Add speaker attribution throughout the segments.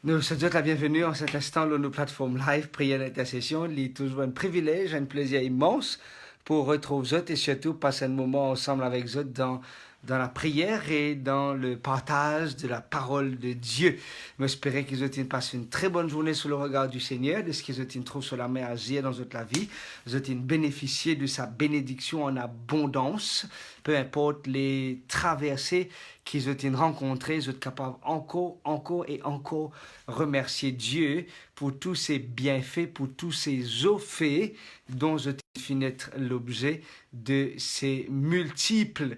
Speaker 1: Nous souhaitons la bienvenue en cet instant dans nos plateformes live, prière d'intercession. Il est toujours un privilège, un plaisir immense pour retrouver vous et surtout passer un moment ensemble avec vous dans la prière et dans le partage de la parole de Dieu. J'espère que vous avez passé une très bonne journée sous le regard du Seigneur, de ce que vous avez trouvé sur la main à agir dans votre vie. Vous avez bénéficié de sa bénédiction en abondance, peu importe les traversées qu'ils ont rencontrées, vous êtes capable encore et encore remercier Dieu pour tous ses bienfaits, pour tous ses offres dont je finis être l'objet de ces multiples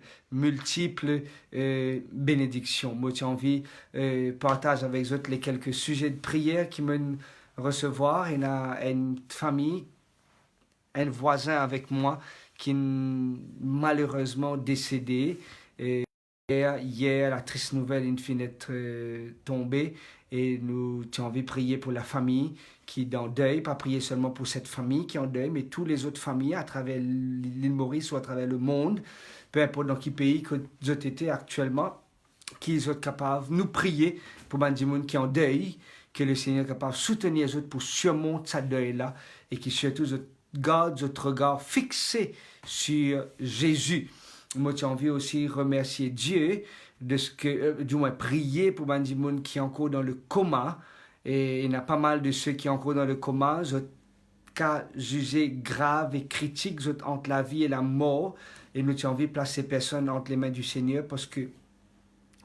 Speaker 1: bénédictions. Moi, j'ai envie de partager avec vous les quelques sujets de prière qui me recevoir. Il y a une famille, un voisin avec moi qui est malheureusement décédé. Hier, la triste nouvelle est finit tombée et nous avons envie de prier pour la famille qui est en deuil, pas prier seulement pour cette famille qui est en deuil, mais toutes les autres familles à travers l'île Maurice ou à travers le monde, peu importe dans quel pays que vous êtes actuellement, qu'ils soient capables de nous prier pour les gens qui est en deuil, que le Seigneur est capable de soutenir les autres pour surmonter ce deuil-là et qui surtout garde votre regard fixé sur Jésus. Moi, j'ai envie aussi de remercier Dieu de ce que, du moins, prier pour les gens qui sont encore dans le coma. Et il y a pas mal de ceux qui sont encore dans le coma. Ce cas jugé grave et critique entre la vie et la mort. Et nous avons envie de placer ces personnes entre les mains du Seigneur parce que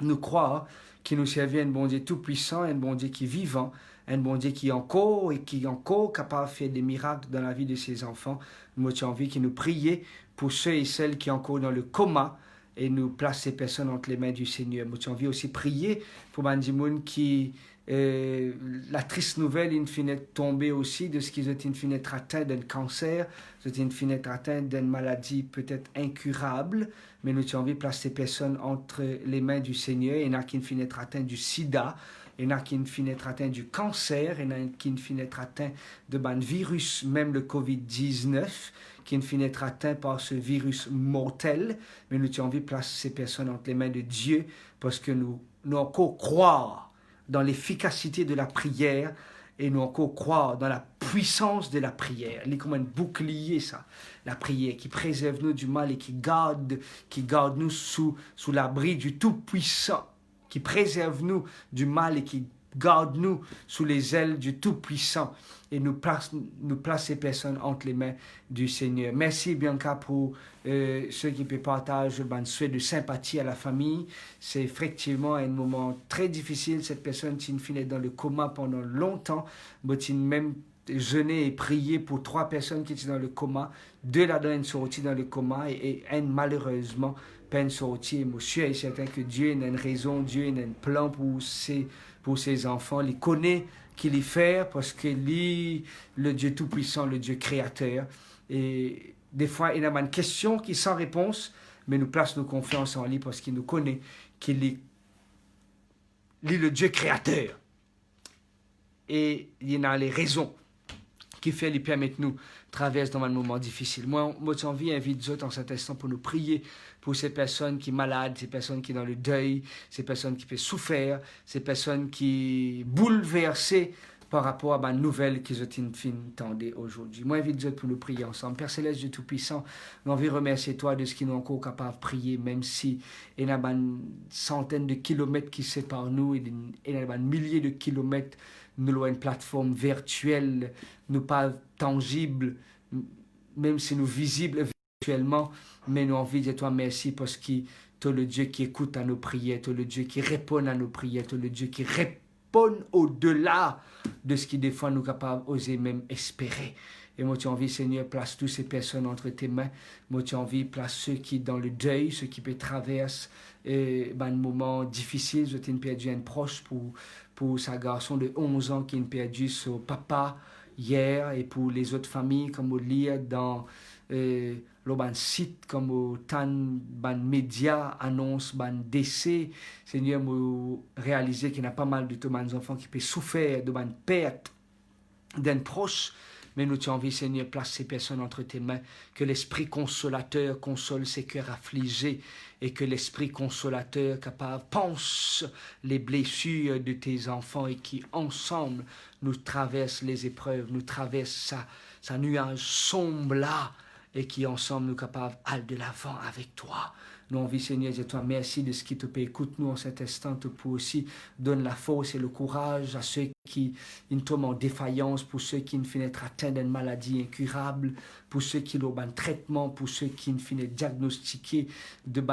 Speaker 1: nous croyons qu'il nous servait un bon Dieu tout-puissant, un bon Dieu qui est vivant, un bon Dieu qui est encore capable de faire des miracles dans la vie de ses enfants. Nous avons envie qu'il nous prie pour ceux et celles qui sont encore dans le coma et nous place ces personnes entre les mains du Seigneur. Nous avons envie aussi prier pour les gens qui la triste nouvelle in fine tombée aussi de ce qu'ils ont in fine atteint d'un cancer, ils ont in fine atteint d'une maladie peut-être incurable, mais nous avons envie de placer ces personnes entre les mains du Seigneur. Il y en a qui in fine atteint du sida, il y en a qui in fine atteint du cancer, il y en a qui in fine atteint de ban virus, même le COVID-19, qui in fine atteint par ce virus mortel, mais nous avons envie de placer ces personnes entre les mains de Dieu parce que nous encore croire dans l'efficacité de la prière et nous encore croire dans la puissance de la prière. Il est comme un bouclier, ça, la prière, qui préserve nous du mal et qui garde nous sous l'abri du Tout-Puissant, qui préserve nous du mal et qui garde nous sous les ailes du Tout-Puissant et nous place ces personnes entre les mains du Seigneur. Merci Bianca pour ceux qui peuvent partager un souhait de sympathie à la famille. C'est effectivement un moment très difficile. Cette personne qui finit dans le coma pendant longtemps, mais qui même jeûné et prié pour 3 personnes qui étaient dans le coma. 2 là-dedans sont sortis dans le coma et une malheureusement peine sortie. Je suis certain que Dieu a une raison, Dieu a un plan pour ses enfants. Il connaît qu'il les fait parce que lui, le Dieu Tout-Puissant, le Dieu Créateur. Et des fois, il y a une question qui est sans réponse, mais nous place nos confiances en lui parce qu'il nous connaît, qu'il est le Dieu Créateur. Et il y a les raisons qui fait lui permettre nous traverser dans un moment difficile. Moi j'ai envie d'inviter d'autres en cet instant pour nous prier pour ces personnes qui sont malades, ces personnes qui sont dans le deuil, ces personnes qui peuvent souffrir, ces personnes qui sont bouleversées par rapport à la nouvelle qu'ils ont entendu aujourd'hui. Moi, j'invite Dieu pour nous prier ensemble. Père Céleste, Dieu Tout-Puissant, nous envie remercier toi de ce qu'ils nous encore capables de prier, même si il y a une centaine de kilomètres qui séparent nous, et il y a un millier de kilomètres, nous avons une plateforme virtuelle, nous pas tangible, même si nous visibles virtuellement, mais nous envie de toi merci parce que tu es le Dieu qui écoute à nos prières, tu es le Dieu qui répond à nos prières, tu es le Dieu qui répond au-delà de ce qui des fois nous capables d'oser même espérer. Et moi, tu as envie, Seigneur, place toutes ces personnes entre tes mains. Moi, tu as envie, place ceux qui dans le deuil, ceux qui peuvent traverser un moment difficile. Je t'ai perdu un proche pour sa garçon de 11 ans qui a perdu son papa hier, et pour les autres familles, comme on lit dans le site, comme au tan ban média annonce ban décès. Seigneur, moi réaliser qu'il y a pas mal de tous mes enfants qui peuvent souffrir de ban perte d'un proche, Mais nous t'envie, Seigneur, place ces personnes entre tes mains, que l'Esprit consolateur console ces cœurs affligés et que l'Esprit consolateur capable pense les blessures de tes enfants et qui ensemble nous traverse les épreuves, nous traverse sa nuage sombre là et qui ensemble nous capables d'aller de l'avant avec toi. Nous envie, Seigneur, je te merci de ce qui te paie. Écoute-nous en cet instant pour aussi donner la force et le courage à ceux qui tombent en défaillance, pour ceux qui ne finissent atteints d'une maladie incurable, pour ceux qui ont un traitement, pour ceux qui ne finissent diagnostiqués de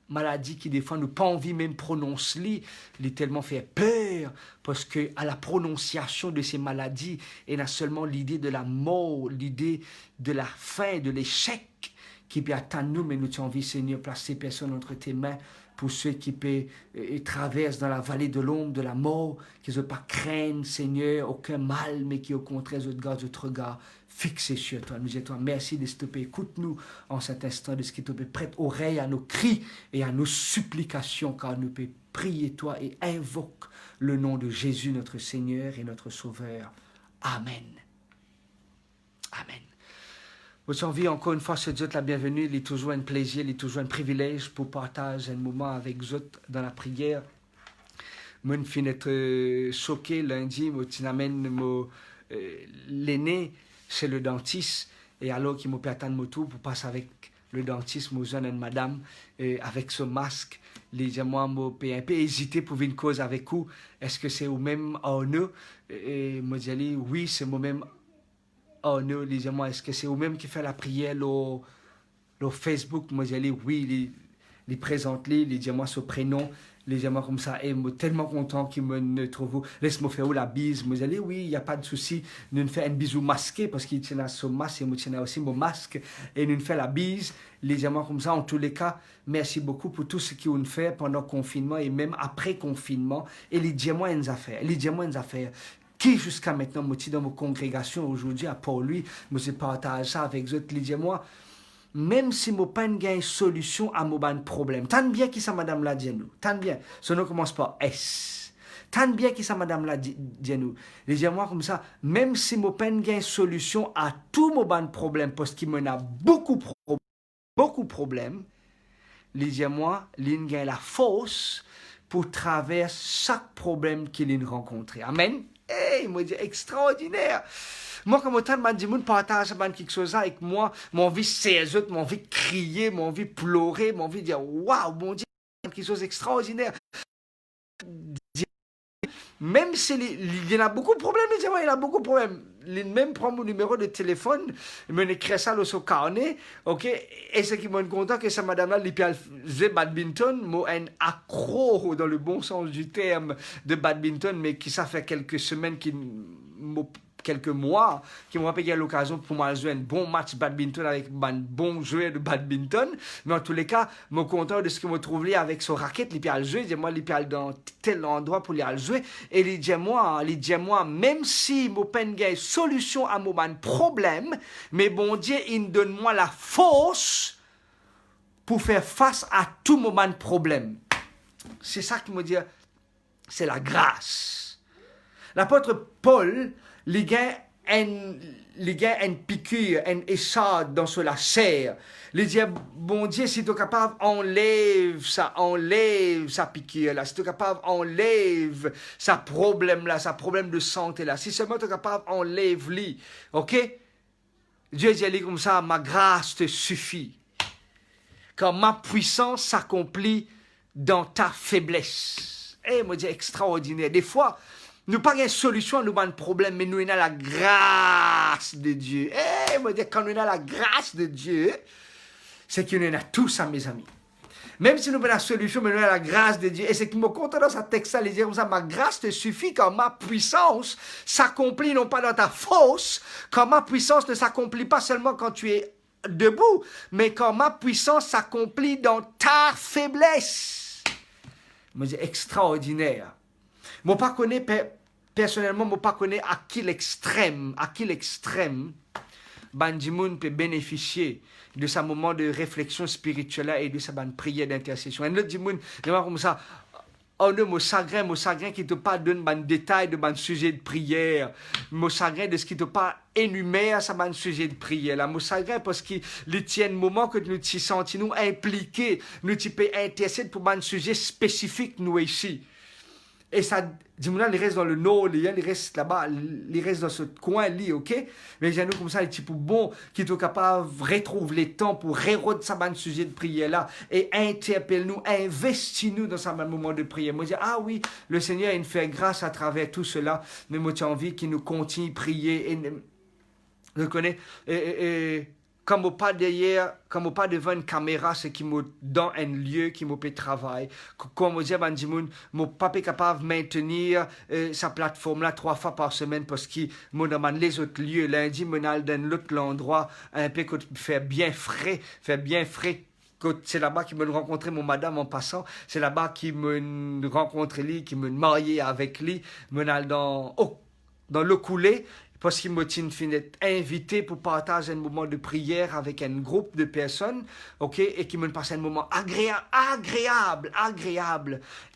Speaker 1: maladie qui des fois nous pas envie même prononcer, il tellement fait peur parce que à la prononciation de ces maladies, il y a seulement l'idée de la mort, l'idée de la fin, de l'échec qui peut atteindre nous, mais nous t'avons envie, Seigneur, placer ces personnes entre tes mains pour ceux qui traversent dans la vallée de l'ombre de la mort, qui ne veulent pas craindre, Seigneur, aucun mal, mais qui au contraire gardent notre regard fixé sur toi. Nous disons merci de ce que tu écoute-nous en cet instant, de ce que tu prête oreille à nos cris et à nos supplications, car nous pouvons prier toi et invoque le nom de Jésus, notre Seigneur et notre Sauveur. Amen. Amen. Vous envie encore une fois, se dire la bienvenue. Il est toujours un plaisir, il est toujours un privilège pour partager un moment avec vous dans la prière. Moi, je suis être choqué lundi, je m'amène l'aîné chez le dentiste et alors qu'il m'a pu attendre mon tour pour passer avec le dentiste, mon jeune et madame, avec ce masque. Les gens m'ont un peu hésité pour une cause avec vous. Est-ce que c'est au même honneur? Et moi, j'ai dit oui, c'est au même honneur. Les gens, est-ce que c'est au même qui fait la prière au Facebook? Moi, j'ai dit oui, les présente les gens, ce prénom. Les gens comme ça, et je suis tellement content qu'ils me trouvent. Laisse-moi faire la bise. Moi, j'ai dit oui, il n'y a pas de souci. Nous faisons un bisou masqué parce qu'il tient son masque et moi, je tiens aussi mon masque. Et nous faisons la bise. Les gens comme ça, en tous les cas, merci beaucoup pour tout ce qu'ils ont fait pendant le confinement et même après confinement. Et les gens, une affaire. Les gens, une affaire. Qui jusqu'à maintenant, moi, dans mon congrégation aujourd'hui, à Paul-Louis, moi, je partage ça avec eux. Les gens, même si je n'ai pas une solution à mon problème. Tant bien qui ça, madame l'a dit nous. Tant bien. Ce nom commence par S. Tant bien qui ça, madame l'a dit nous. Les gens, moi, comme ça, même si je n'ai pas une solution à tout mon problème, parce qu'il m'en a beaucoup de problèmes, les gens, moi, ils ont la force pour traverser chaque problème qu'ils rencontrent. Amen. Hey, moi, c'est extraordinaire. Moi, comme autant de monde partage quelque chose avec moi, mon envie c'est autres, mon envie de crier, mon envie de pleurer, mon envie de dire waouh, mon Dieu, quelque chose d'extraordinaire. Même s'il y en a beaucoup de problèmes, il y a beaucoup de problèmes. Même prend mon numéro de téléphone, il m'écrit ça sur le carnet, ok? Et ce qui m'a content que ça, madame-là, il peut jouer badminton, moi, un accro dans le bon sens du terme de badminton, mais qui ça fait quelques semaines quelques mois, qui m'ont payé l'occasion pour moi jouer un bon match badminton avec un bon joueur de badminton. Mais en tous les cas, je suis content de ce que je me trouve là avec son raquette, il peut aller jouer, moi, il peut aller dans tel endroit pour aller jouer. Et il dit moi, même si je n'ai pas une solution à mon problème, mais bon Dieu, il donne moi la force pour faire face à tout mon problème. C'est ça qui me dit, c'est la grâce. L'apôtre Paul, les gars, une piqûre, une échade dans la chair. Les dire, bon Dieu, si tu es capable, enlève sa piqûre là. Si tu es capable, enlève sa problème là, sa problème de santé là. Si seulement tu es capable, enlève-le. Ok? Dieu dit comme ça, ma grâce te suffit. Quand ma puissance s'accomplit dans ta faiblesse. Eh, moi, c'est extraordinaire. Des fois, nous n'avons pas une solution à nos problèmes, mais nous avons la grâce de Dieu. Eh, moi, quand nous avons la grâce de Dieu, c'est que nous avons tout ça, mes amis. Même si nous avons la solution, mais nous avons la grâce de Dieu. Et c'est qui me compte dans ce texte-là, il dit comme ça, ma grâce te suffit quand ma puissance s'accomplit non pas dans ta force, quand ma puissance ne s'accomplit pas seulement quand tu es debout, mais quand ma puissance s'accomplit dans ta faiblesse. Moi, c'est extraordinaire. Moi, pas connais personnellement, moi, pas connais à quel extrême, Bandimoun peut bénéficier de ce moment de réflexion spirituelle et de sa prière d'intercession. Un autre dimoun, comme ça, Oh non, mon chagrin qui te pas donne un détail de mon sujet de prière. Mon chagrin de ce qui te pas énumère ça mon sujet de prière. Là, mon chagrin parce qu'il tient le moment que nous t'y sentons nous impliqués, nous t'y peut intercéder pour un sujet spécifique nous ici. Et ça, dis-moi, il reste dans le nord, il reste là-bas, il reste dans ce coin-là, ok? Mais j'ai nous comme ça, les types bons qui sont capables de retrouver les temps pour réroder ça, un sujet de prière-là, et interpelle-nous, investis-nous dans ce moment de prière. Moi, je dis, ah oui, le Seigneur, il nous fait grâce à travers tout cela, mais moi, j'ai envie qu'il nous continue de prier, et je connais, comme au pas derrière, comme au pas devant une caméra, c'est qui me dans un lieu qui me fait travail. Comme on dit, mon papa est capable de maintenir sa plateforme là 3 fois par semaine parce qu'il me demande les autres lieux. Lundi, me dans l'autre endroit, un peu que fait bien frais. C'est là-bas qu'il me rencontrait mon madame en passant. C'est là-bas qu'il me rencontrait lui, qu'il me mariait avec lui. Me dans le coulé. Parce qu'il m'a invité pour partager un moment de prière avec un groupe de personnes, ok, et qui me passe un moment agréable.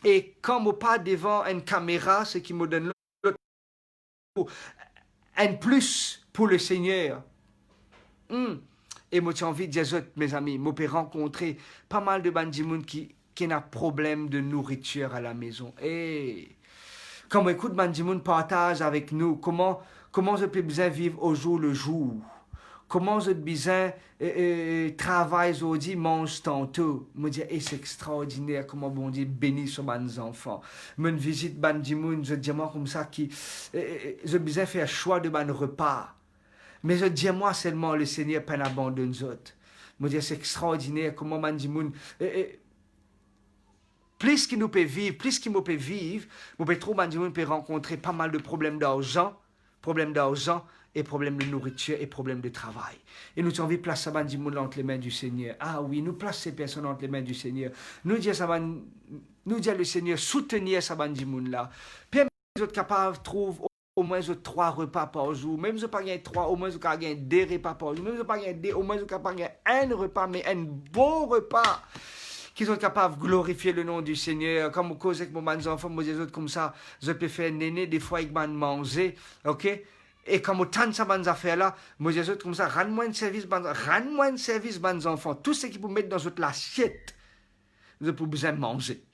Speaker 1: Et quand je pas devant une caméra, c'est qui me donne un plus pour le Seigneur. Et moi, j'ai envie de dire, mes amis, moi, j'ai rencontré pas mal de bandimounes qui ont un problème de nourriture à la maison. Et quand on écoute bandimounes partage avec nous, comment je peux bien vivre au jour le jour. Comment je peux bien travailler aujourd'hui, mange tantôt. Je dis, c'est extraordinaire comment bon Dieu bénit sur mes enfants. Je visite bandimoun, je dis moi comme ça, je bien faire choix de mon repas. Mais je dis moi seulement, le Seigneur peine abandonne les autres. Je dis, c'est extraordinaire comment bandimoun... Plus qu'il nous peut vivre, vous pouvez trouver bandimoun peut rencontrer pas mal de problèmes d'argent et problèmes de nourriture et problèmes de travail. Et nous avons envie de placer ça entre les mains du Seigneur. Ah oui, nous plaçons ces personnes entre les mains du Seigneur. Nous disons le Seigneur soutenir ça là. Puis nous sommes capables de trouver au moins 3 repas par jour. Même si vous n'avez pas 3, au moins vous avez 2 repas par jour. Même si vous n'avez pas 2, au moins vous avez pas un repas, mais un bon repas. Qui sont capables de glorifier le nom du Seigneur. Comme je cause avec mes enfants, moi, des autres comme ça, je peux faire néné, des fois, ils m'ont mangé, ok? Et comme autant de ces affaires-là, moi, des autres comme ça, rends-moi un service, mes enfants. Tout ce qu'ils peuvent mettre dans votre assiette, je peux besoin de manger.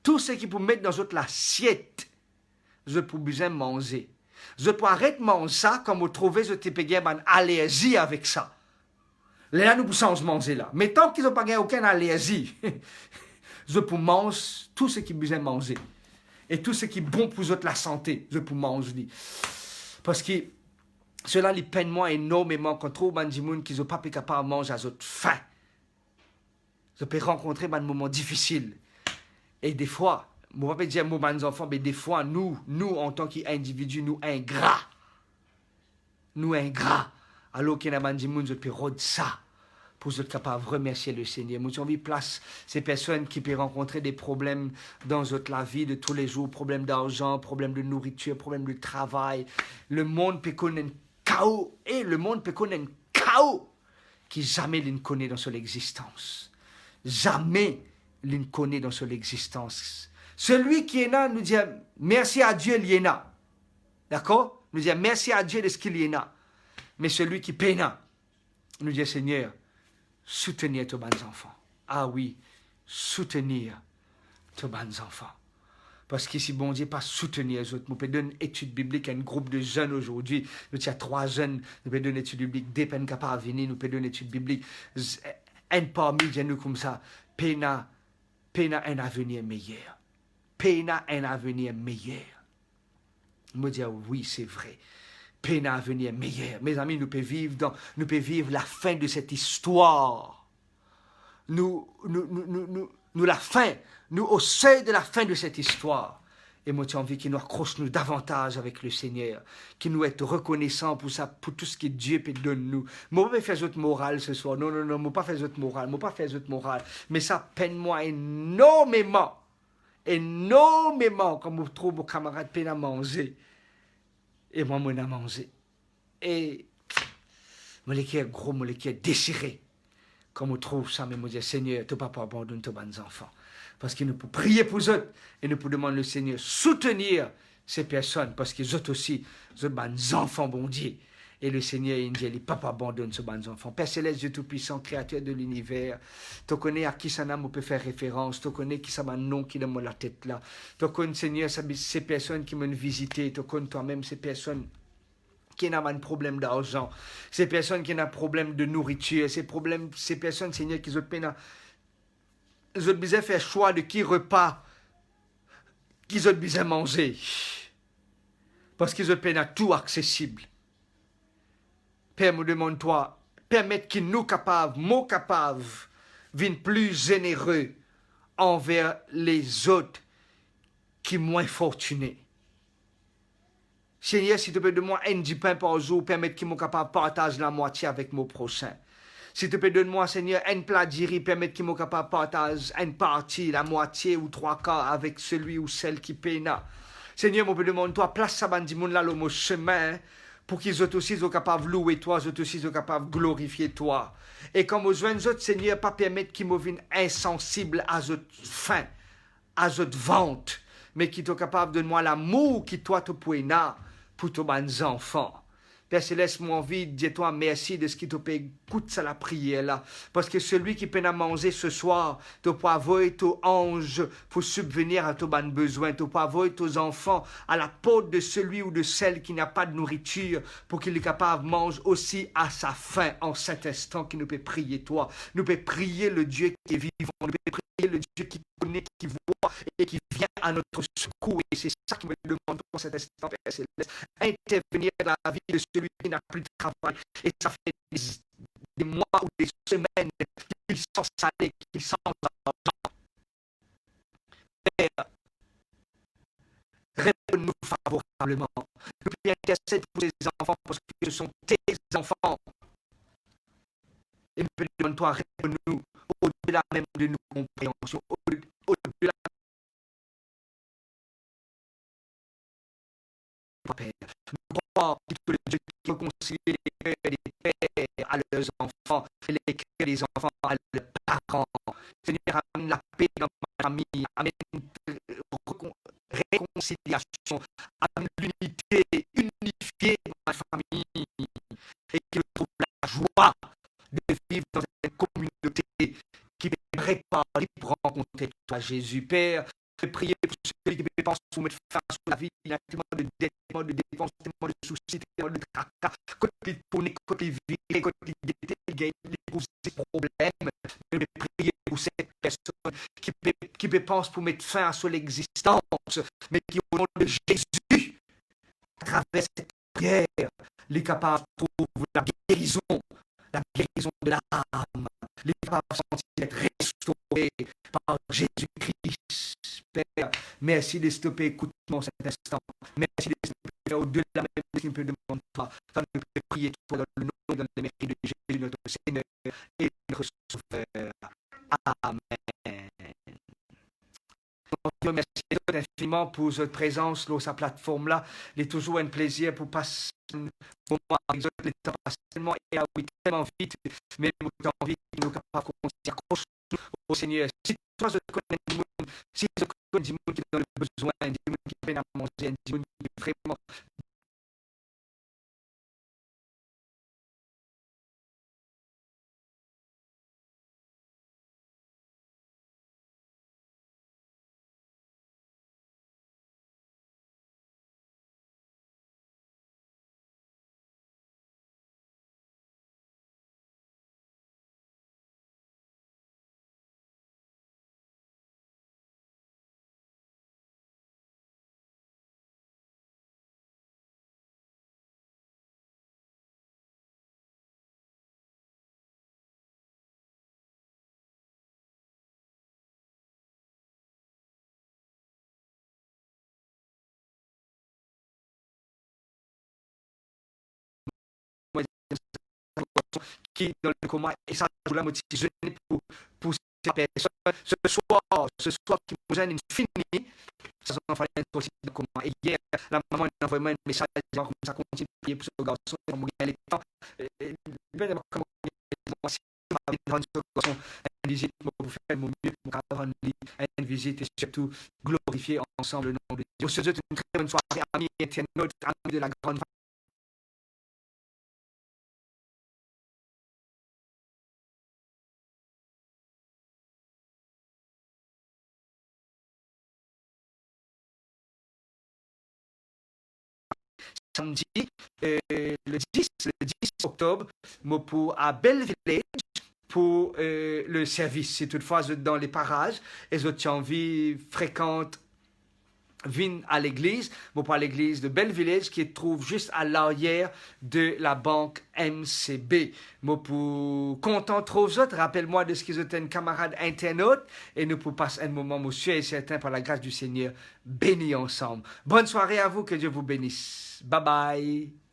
Speaker 1: Tout ce qu'ils peuvent mettre dans votre assiette, je peux besoin de manger. Je peux arrêter de manger ça, comme vous trouvez, je peux gagner une allergie avec ça. Là, nous pouvons manger là. Mais tant qu'ils n'ont pas gagné aucune allergie, je peux manger tout ce qu'ils ont besoin de manger. Et tout ce qui est bon pour la santé, je peux manger. Parce que cela les peine moi énormément quand trop de gens qui ne sont pas capables de manger à leur faim. Je peux rencontrer des moments difficiles. Et des fois, je ne vais pas dire mes enfants, mais des fois, nous en tant qu'individus, nous ingrats. Alors qu'il y a des gens qui peuvent ça pour être capable de remercier le Seigneur. Nous avons place ces personnes qui peuvent rencontrer des problèmes dans la vie de tous les jours, problèmes d'argent, problèmes de nourriture, problèmes de travail. Le monde peut connaître un chaos et le monde peut connaître un chaos qui jamais ne connaît dans son existence. Jamais il ne connaît dans son existence. Celui qui est là nous dit merci à Dieu, il est là. D'accord? Nous dit merci à Dieu de ce qu'il est là. Mais celui qui peine, nous dit Seigneur, soutenir tes bons enfants. Ah oui, soutenir tes bons enfants. Parce qu'ici, bon Dieu, pas soutenir les autres. Nous pouvons donner une étude biblique à un groupe de jeunes aujourd'hui. Nous avons 3 jeunes. Nous pouvons donner une étude biblique. Des peines capables de venir. Nous pouvons donner une étude biblique. Un parmi nous comme ça. Peine un avenir meilleur. Peine un avenir meilleur. Nous dire oui, c'est vrai. Peine un avenir meilleur. Mes amis, nous pouvons vivre la fin de cette histoire. Nous la fin. Nous au seuil de la fin de cette histoire. Et moi, j'ai envie qu'il nous accroche nous davantage avec le Seigneur. Qu'il nous être reconnaissant pour ça, pour tout ce que Dieu peut donner nous. Moi, je ne vais pas faire autre morale ce soir. Non, je ne vais pas faire autre morale. Mais ça peine moi énormément. Comme je trouve mon camarade peine à manger. Et moi, je n'ai mangé. Et mon cœur gros, mon cœur déchiré. Comme je trouve ça, mais je dis, Seigneur, tu ne peux pas abandonner tes bons enfants. Parce que nous pouvons prier pour eux et nous pouvons demander au Seigneur soutenir ces personnes parce qu'ils ont aussi des enfants, bon Dieu. Et le Seigneur, il dit, les papas abandonnent ce bons enfants. Père Céleste, Dieu Tout-Puissant, Créateur de l'univers, tu connais à qui ça n'a peut faire référence, tu connais qui ça m'a nom qui dans la tête là. Tu connais, Seigneur, ces personnes qui m'ont visité, tu connais toi-même ces personnes qui n'ont pas de problème d'argent, ces personnes qui ont un problème de nourriture, ces personnes, Seigneur, qui ont peine ils ont besoin de faire choix de qui repas qu'ils ont besoin de manger. Parce qu'ils ont peine à tout accessible. Père, me demande-toi, permettre qu'ils nous capables, moi capable, viennent plus généreux envers les autres qui sont moins fortunés. Seigneur, s'il te plaît, donne-moi un 10 pain par jour, permettre qu'ils soient capables de partager la moitié avec mon prochain. S'il te plaît, donne-moi, Seigneur, un plat de riz, permettre qu'ils soient capables de partager une partie, la moitié ou 3/4 avec celui ou celle qui peine. Seigneur, je me demande-toi, place ça dans le là, le chemin, pour qu'ils aussi soient capables de louer toi, qu'ils aussi soient capables de glorifier toi. Et comme aux autres, Seigneur, pas permettre qu'ils me viennent insensibles à votre faim, à votre vente, mais qu'ils soient capables de donner l'amour qui toi te pouvez pour tous les enfants. Père Céleste, moi envie de dire toi merci de ce qui te peut écouter la prière là. Parce que celui qui peut manger ce soir, tu peux avoir ton ange pour subvenir à tes besoins. Tu peux avoir tes enfants à la porte de celui ou de celle qui n'a pas de nourriture pour qu'il est capable de manger aussi à sa faim en cet instant qui nous peut prier toi. Nous peut prier le Dieu qui est vivant. Nous peut prier le Dieu qui connaît, qui voit et qui vient à notre secours. Et c'est ça qui me demande pour cet instant, Père Céleste. Intervenir dans la vie de celui qui n'a plus de travail. Et ça fait des mois ou des semaines qu'ils sont salés, qu'ils sont argent. Père, réponds-nous favorablement. Nous prions intercède pour ces enfants parce que ce sont tes enfants. Et nous demandons toi, réponds-nous au-delà même de nos compréhensions, au-delà Père. Nous croyons que le Dieu qui réconcilie les cœurs des pères à leurs enfants et les cœurs des enfants à leurs parents. Seigneur, amène la paix dans ma famille, amène réconciliation, amène l'unité, unifiée dans ma famille et qu'il trouve la joie de vivre dans une communauté qui prépare pour rencontrer toi, Jésus. Père, je prie pour celui qui pense pour mettre fin sur la vie, il y a tellement de dettes, tellement de dépenses, tellement de soucis, tellement de tracas, côté tourner, côté vie, côté gagne des problèmes. Je prie pour cette personne qui pense pour mettre fin à son existence, mais qui au nom de Jésus, à travers cette prière, les capables de trouver la guérison de l'âme, les capables de sentir être restaurés par Jésus-Christ. Père, merci de stopper, écoute-moi cet instant. Merci de stopper au-delà même de ce qu'il peut demander toi. Nous pouvons prier toi dans le nom et dans le mérite de Jésus, notre Seigneur et notre Sauveur. Amen. Merci infiniment pour votre présence sur sa plateforme-là. Il est toujours un plaisir pour passer pour moi avec eux. Le temps passe tellement et tellement vite, mais nous avons envie de nous capables de s'accrocher au Seigneur. Si toi, je connais du monde, si je connais du monde qui est dans le besoin, du monde qui peine à manger, du monde qui est vraiment qui dans le coma et ça je la motiver pour ces personnes ce soir qui nous gêne fini ça s'en fallait aussi dans le coma et hier la maman a envoyé un message disant comme ça continue de prier pour ce garçon comme il est temps comment ce garçon visite, pour faire mon mieux, pour rendre une visite et surtout glorifier ensemble le nom de Dieu. Je vous souhaite une très bonne soirée, amis internautes, amis de la grande samedi, le 10 octobre, à Belleville pour le service. Si toutefois vous êtes dans les parages et vous avez envie fréquente, viens à l'église, pour l'église de Belleville qui se trouve juste à l'arrière de la banque MCB. Moi, pour content trop autres, rappelle-moi de ce qu'ils étaient un camarade internaute et nous pour passer un moment, monsieur et certain, par la grâce du Seigneur, bénis ensemble. Bonne soirée à vous, que Dieu vous bénisse. Bye bye.